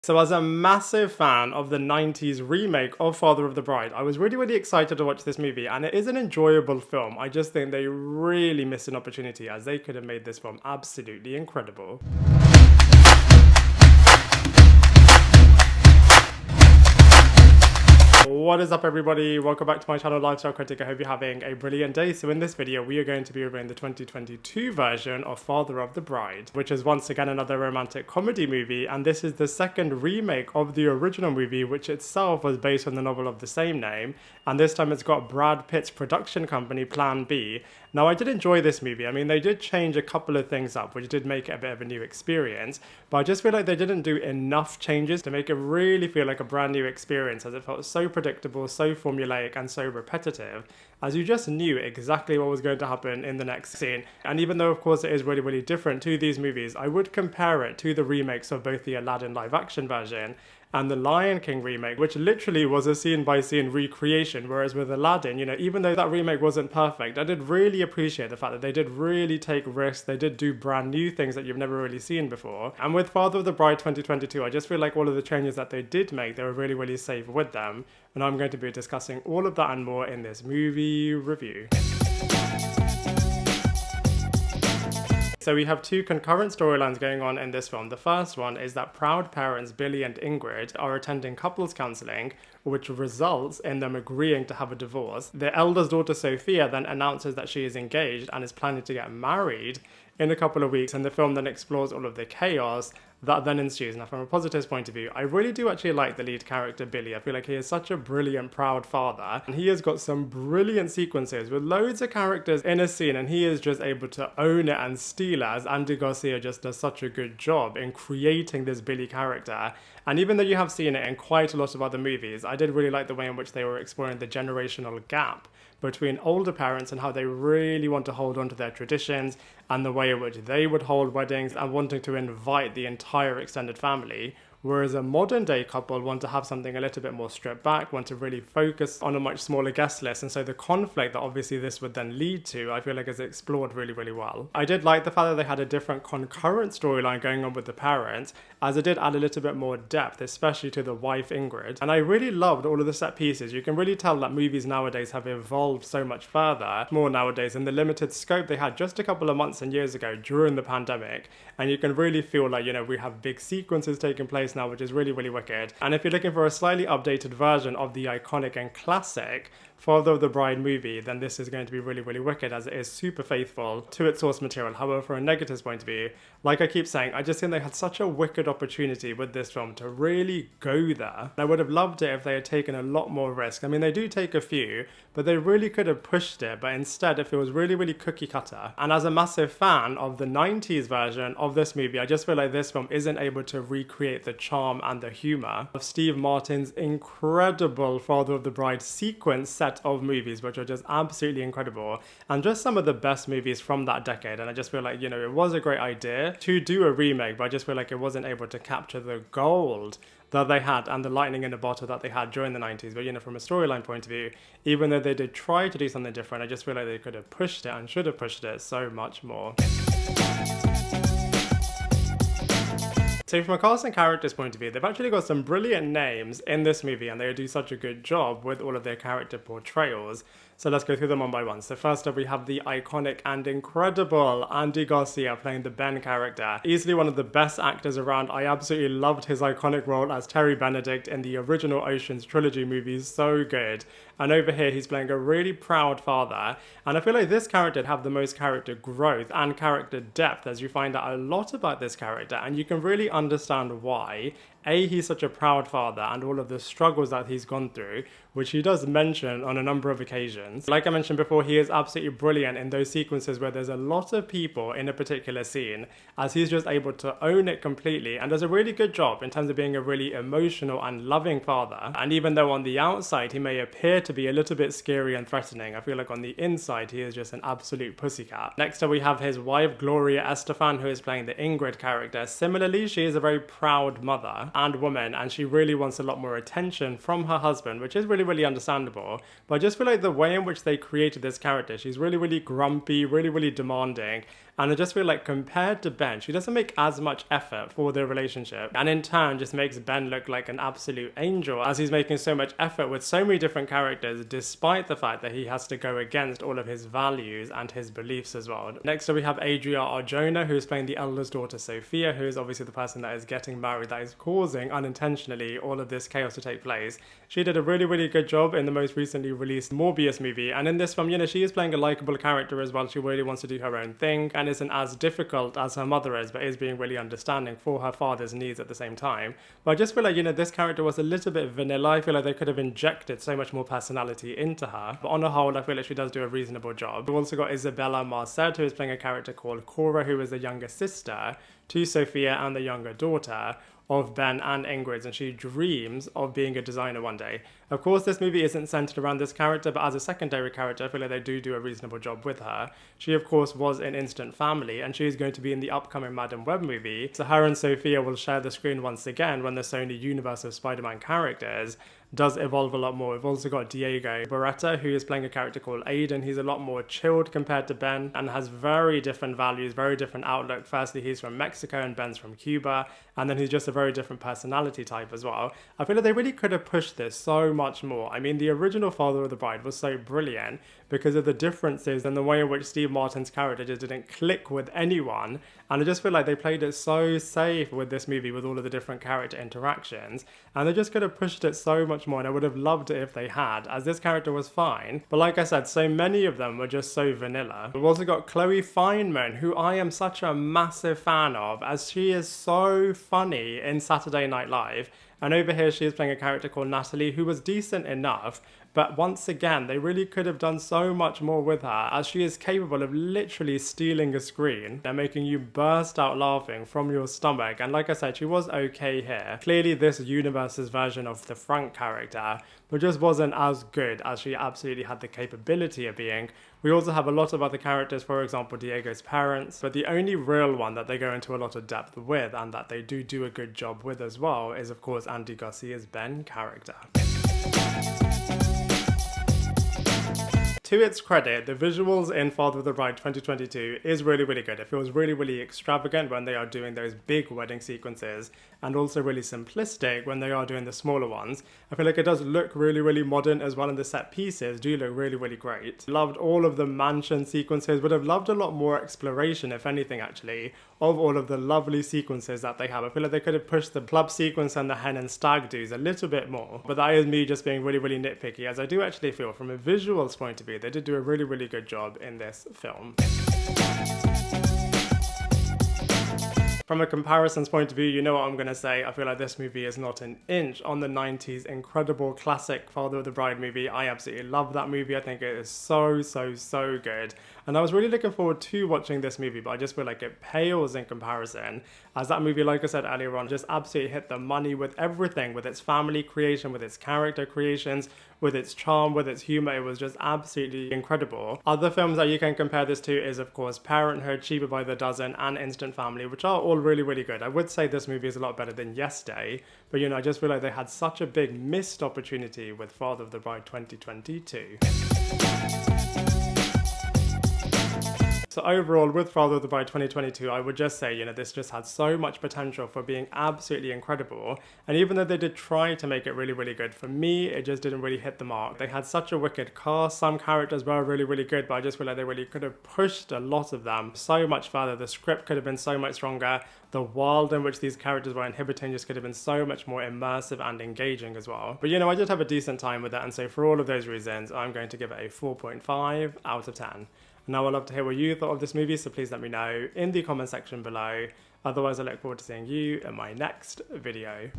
So as a massive fan of the 90s remake of Father of the Bride, I was really excited to watch this movie, and it is an enjoyable film. I just think they really missed an opportunity, as they could have made this film absolutely incredible. What is up, everybody? Welcome back to my channel, Lifestyle Critic. I hope you're having a brilliant day. So in this video, we are going to be reviewing the 2022 version of Father of the Bride, which is once again another romantic comedy movie, and this is the second remake of the original movie, which itself was based on the novel of the same name, and this time it's got Brad Pitt's production company, Plan B. Now, I did enjoy this movie. I mean, they did change a couple of things up, which did make it a bit of a new experience, but I just feel like they didn't do enough changes to make it really feel like a brand new experience, as it felt so predictable, so formulaic, and so repetitive, as you just knew exactly what was going to happen in the next scene. And even though, of course, it is really different to these movies, I would compare it to the remakes of both the Aladdin live-action version and the Lion King remake, which literally was a scene-by-scene recreation, whereas with Aladdin, even though that remake wasn't perfect, I did really appreciate the fact that they did really take risks, they did do brand new things that you've never really seen before. And with Father of the Bride 2022, I just feel like all of the changes that they did make, they were really safe with them, and I'm going to be discussing all of that and more in this movie review. So we have two concurrent storylines going on in this film. The first one is that proud parents Billy and Ingrid are attending couples counselling, which results in them agreeing to have a divorce. Their eldest daughter Sophia then announces that she is engaged and is planning to get married in a couple of weeks, and the film then explores all of the chaos that then ensues. Now, from a positives point of view, I really do actually like the lead character, Billy. I feel like he is such a brilliant, proud father, and he has got some brilliant sequences with loads of characters in a scene, and he is just able to own it and steal it, as Andy Garcia just does such a good job in creating this Billy character. And even though you have seen it in quite a lot of other movies, I did really like the way in which they were exploring the generational gap between older parents and how they really want to hold on to their traditions, and the way in which they would hold weddings and wanting to invite the entire extended family, whereas a modern day couple want to have something a little bit more stripped back, want to really focus on a much smaller guest list. And so the conflict that obviously this would then lead to, I feel like is explored really well. I did like the fact that they had a different concurrent storyline going on with the parents, as it did add a little bit more depth, especially to the wife Ingrid. And I really loved all of the set pieces. You can really tell that movies nowadays have evolved so much further, more nowadays, in the limited scope they had just a couple of months and years ago during the pandemic. And you can really feel like, we have big sequences taking place now, which is really wicked. And if you're looking for a slightly updated version of the iconic and classic Father of the Bride movie, then this is going to be really wicked, as it is super faithful to its source material. However, from a negatives point of view, like I keep saying, I just think they had such a wicked opportunity with this film to really go there. I would have loved it if they had taken a lot more risk. I mean, they do take a few, but they really could have pushed it, but instead it feels really cookie cutter. And as a massive fan of the 90s version of this movie, I just feel like this film isn't able to recreate the charm and the humor of Steve Martin's incredible Father of the Bride sequence set of movies, which are just absolutely incredible, and just some of the best movies from that decade. And I just feel like, it was a great idea to do a remake, but I just feel like it wasn't able to capture the gold that they had and the lightning in the bottle that they had during the 90s. But from a storyline point of view, even though they did try to do something different, I just feel like they could have pushed it and should have pushed it so much more. So from a cast and characters point of view, they've actually got some brilliant names in this movie, and they do such a good job with all of their character portrayals. So let's go through them one by one. So first up, we have the iconic and incredible Andy Garcia playing the Ben character. Easily one of the best actors around. I absolutely loved his iconic role as Terry Benedict in the original Ocean's trilogy movies. So good. And over here, he's playing a really proud father. And I feel like this character have the most character growth and character depth, as you find out a lot about this character, and you can really understand why. He's such a proud father and all of the struggles that he's gone through, which he does mention on a number of occasions. Like I mentioned before, he is absolutely brilliant in those sequences where there's a lot of people in a particular scene, as he's just able to own it completely and does a really good job in terms of being a really emotional and loving father. And even though on the outside he may appear to be a little bit scary and threatening, I feel like on the inside he is just an absolute pussycat. Next up, we have his wife Gloria Estefan, who is playing the Ingrid character. Similarly, she is a very proud mother and woman, and she really wants a lot more attention from her husband, which is really understandable. But I just feel like the way in which they created this character, she's really grumpy, really demanding, And I just feel like compared to Ben, she doesn't make as much effort for the relationship, and in turn just makes Ben look like an absolute angel, as he's making so much effort with so many different characters, despite the fact that he has to go against all of his values and his beliefs as well. Next up we have Adria Arjona, who is playing the eldest daughter Sophia, who is obviously the person that is getting married, that is causing unintentionally all of this chaos to take place. She did a really good job in the most recently released Morbius movie, and in this film, you know, she is playing a likable character as well. She really wants to do her own thing and isn't as difficult as her mother is, but is being really understanding for her father's needs at the same time. But I just feel like, you know, this character was a little bit vanilla. I feel like they could have injected so much more personality into her, but on the whole I feel like she does do a reasonable job. We've also got Isabela Merced, who is playing a character called Cora, who is the younger sister to Sophia and the younger daughter of Ben and Ingrid's, and she dreams of being a designer one day. Of course, this movie isn't centered around this character, but as a secondary character, I feel like they do a reasonable job with her. She, of course, was in Instant Family, and she is going to be in the upcoming Madam Web movie, so her and Sophia will share the screen once again when the Sony universe of Spider-Man characters does evolve a lot more. We've also got Diego Beretta, who is playing a character called Aiden. He's a lot more chilled compared to Ben and has very different values, very different outlook. Firstly, he's from Mexico and Ben's from Cuba, and then he's just a very different personality type as well. I feel like they really could have pushed this so much more. I mean, the original Father of the Bride was so brilliant because of the differences and the way in which Steve Martin's character just didn't click with anyone, and I just feel like they played it so safe with this movie with all of the different character interactions, and they just could have pushed it so much more, and I would have loved it if they had, as this character was fine, but like I said, so many of them were just so vanilla. We've also got Chloe Fineman, who I am such a massive fan of, as she is so funny in Saturday Night Live, and over here she is playing a character called Natalie, who was decent enough, but once again, they really could have done so much more with her, as she is capable of literally stealing a screen and making you burst out laughing from your stomach. And like I said, she was okay here. Clearly this universe's version of the Frank character, but just wasn't as good as she absolutely had the capability of being. We also have a lot of other characters, for example Diego's parents, but the only real one that they go into a lot of depth with and that they do a good job with as well is of course Andy Garcia's Ben character. To its credit, the visuals in Father of the Bride 2022 is really good. It feels really extravagant when they are doing those big wedding sequences, and also really simplistic when they are doing the smaller ones. I feel like it does look really modern as well, and the set pieces do look really great. Loved all of the mansion sequences, would have loved a lot more exploration, if anything actually, of all of the lovely sequences that they have. I feel like they could have pushed the club sequence and the hen and stag do's a little bit more, but that is me just being really nitpicky, as I do actually feel from a visuals point of view they did do a really good job in this film. From a comparisons point of view, you know what I'm going to say. I feel like this movie is not an inch on the 90s incredible classic Father of the Bride movie. I absolutely love that movie. I think it is so good. And I was really looking forward to watching this movie, but I just feel like it pales in comparison, as that movie, like I said earlier on, just absolutely hit the money with everything, with its family creation, with its character creations, with its charm, with its humor. It was just absolutely incredible. Other films that you can compare this to is of course Parenthood, Cheaper by the Dozen, and Instant Family, which are all really good. I would say this movie is a lot better than Yes Day, but you know, I just feel like they had such a big missed opportunity with Father of the Bride 2022. So overall, with Father of the Bride 2022, I would just say, you know, this just had so much potential for being absolutely incredible. And even though they did try to make it really good, for me, it just didn't really hit the mark. They had such a wicked cast. Some characters were really good, but I just feel like they really could have pushed a lot of them so much further. The script could have been so much stronger. The world in which these characters were inhabiting just could have been so much more immersive and engaging as well. But you know, I did have a decent time with it, and so for all of those reasons, I'm going to give it a 4.5 out of 10. Now I'd love to hear what you thought of this movie, so please let me know in the comment section below. Otherwise, I look forward to seeing you in my next video.